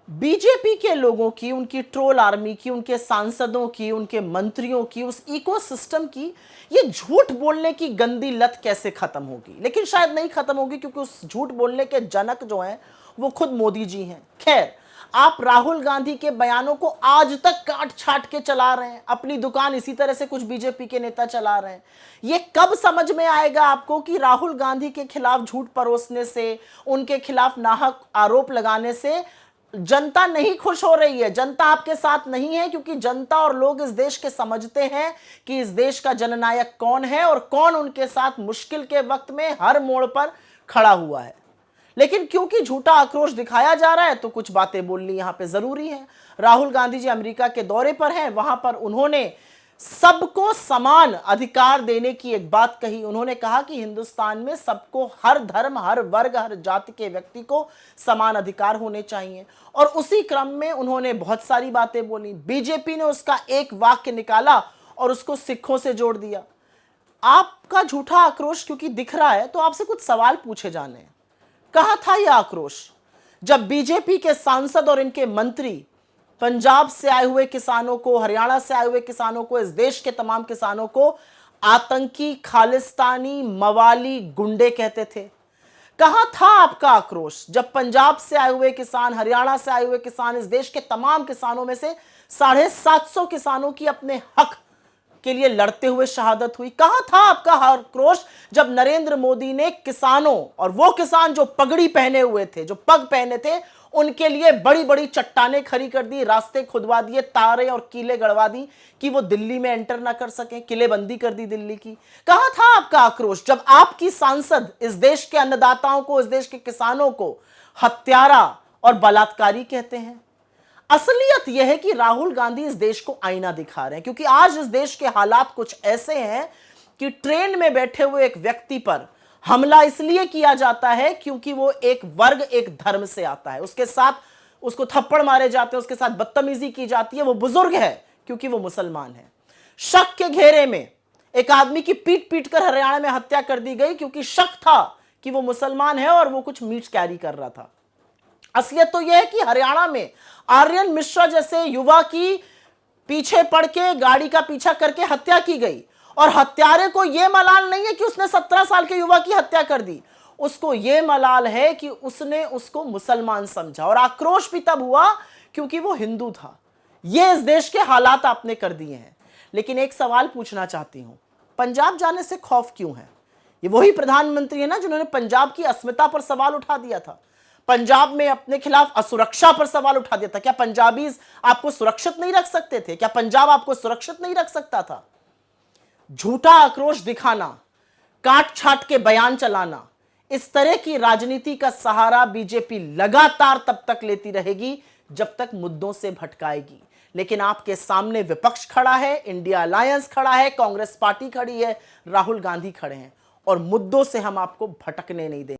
BJP के लोगों की, उनकी ट्रोल आर्मी की, उनके सांसदों की, उनके मंत्रियों की, उस इकोसिस्टम की ये झूठ बोलने की गंदी लत कैसे खत्म होगी? लेकिन शायद नहीं खत्म होगी, क्योंकि उस झूठ बोलने के जनक जो हैं वो खुद मोदी जी हैं। खैर, आप राहुल गांधी के बयानों को आज तक काट छाट के चला रहे हैं, अपनी दुकान इसी तरह से कुछ बीजेपी के नेता चला रहे हैं। ये कब समझ में आएगा आपको कि राहुल गांधी के खिलाफ झूठ परोसने से, उनके खिलाफ नाहक आरोप लगाने से जनता नहीं खुश हो रही है, जनता आपके साथ नहीं है, क्योंकि जनता और लोग इस देश के समझते हैं कि इस देश का जननायक कौन है और कौन उनके साथ मुश्किल के वक्त में हर मोड़ पर खड़ा हुआ है। लेकिन क्योंकि झूठा आक्रोश दिखाया जा रहा है तो कुछ बातें बोलनी यहां पे जरूरी है। राहुल गांधी जी अमेरिका के दौरे पर हैं, वहां पर उन्होंने सबको समान अधिकार देने की एक बात कही। उन्होंने कहा कि हिंदुस्तान में सबको, हर धर्म, हर वर्ग, हर जाति के व्यक्ति को समान अधिकार होने चाहिए। और उसी क्रम में उन्होंने बहुत सारी बातें बोली। बीजेपी ने उसका एक वाक्य निकाला और उसको सिखों से जोड़ दिया। आपका झूठा आक्रोश क्योंकि दिख रहा है तो आपसे कुछ सवाल पूछे जाने हैं। कहां था यह आक्रोश जब बीजेपी के सांसद और इनके मंत्री पंजाब से आए हुए किसानों को, हरियाणा से आए हुए किसानों को, इस देश के तमाम किसानों को आतंकी, खालिस्तानी, मवाली, गुंडे कहते थे? कहां था आपका आक्रोश जब पंजाब से आए हुए किसान, हरियाणा से आए हुए किसान, इस देश के तमाम किसानों में से 750 किसानों की अपने हक के लिए लड़ते हुए शहादत हुई? कहां था आपका आक्रोश जब नरेंद्र मोदी ने किसानों, और वो किसान जो पगड़ी पहने हुए थे, जो पग पहने थे, उनके लिए बड़ी बड़ी चट्टानें खड़ी कर दी, रास्ते खुदवा दिए, तारे और कीले गड़वा दी कि वो दिल्ली में एंटर ना कर सके, किलेबंदी कर दी दिल्ली की? कहां था आपका आक्रोश जब आपकी सांसद इस देश के अन्नदाताओं को, इस देश के किसानों को हत्यारा और बलात्कारी कहते हैं? असलियत यह है कि राहुल गांधी इस देश को आईना दिखा रहे हैं, क्योंकि आज इस देश के हालात कुछ ऐसे हैं कि ट्रेन में बैठे हुए एक व्यक्ति पर हमला इसलिए किया जाता है क्योंकि वो एक वर्ग, एक धर्म से आता है, उसके साथ उसको थप्पड़ मारे जाते हैं, उसके साथ बदतमीजी की जाती है। वो बुजुर्ग है क्योंकि वो मुसलमान है। शक के घेरे में एक आदमी की पीट पीट कर हरियाणा में हत्या कर दी गई क्योंकि शक था कि वो मुसलमान है और वो कुछ मीट कैरी कर रहा था। असलियत तो यह है कि हरियाणा में आर्यन मिश्रा जैसे युवा की पीछे पड़ के, गाड़ी का पीछा करके हत्या की गई, और हत्यारे को यह मलाल नहीं है कि उसने 17 साल के युवा की हत्या कर दी, उसको यह मलाल है कि उसने उसको मुसलमान समझा। और आक्रोश भी तब हुआ क्योंकि वो हिंदू था। यह इस देश के हालात आपने कर दिए हैं। लेकिन एक सवाल पूछना चाहती हूं, पंजाब जाने से खौफ क्यों है? ये वही प्रधानमंत्री है ना जिन्होंने पंजाब की अस्मिता पर सवाल उठा दिया था, पंजाब में अपने खिलाफ असुरक्षा पर सवाल उठा दिया था। क्या पंजाबीज आपको सुरक्षित नहीं रख सकते थे? क्या पंजाब आपको सुरक्षित नहीं रख सकता था? झूठा आक्रोश दिखाना, काट छाट के बयान चलाना, इस तरह की राजनीति का सहारा बीजेपी लगातार तब तक लेती रहेगी जब तक मुद्दों से भटकाएगी। लेकिन आपके सामने विपक्ष खड़ा है, इंडिया अलायंस खड़ा है, कांग्रेस पार्टी खड़ी है, राहुल गांधी खड़े हैं, और मुद्दों से हम आपको भटकने नहीं देंगे।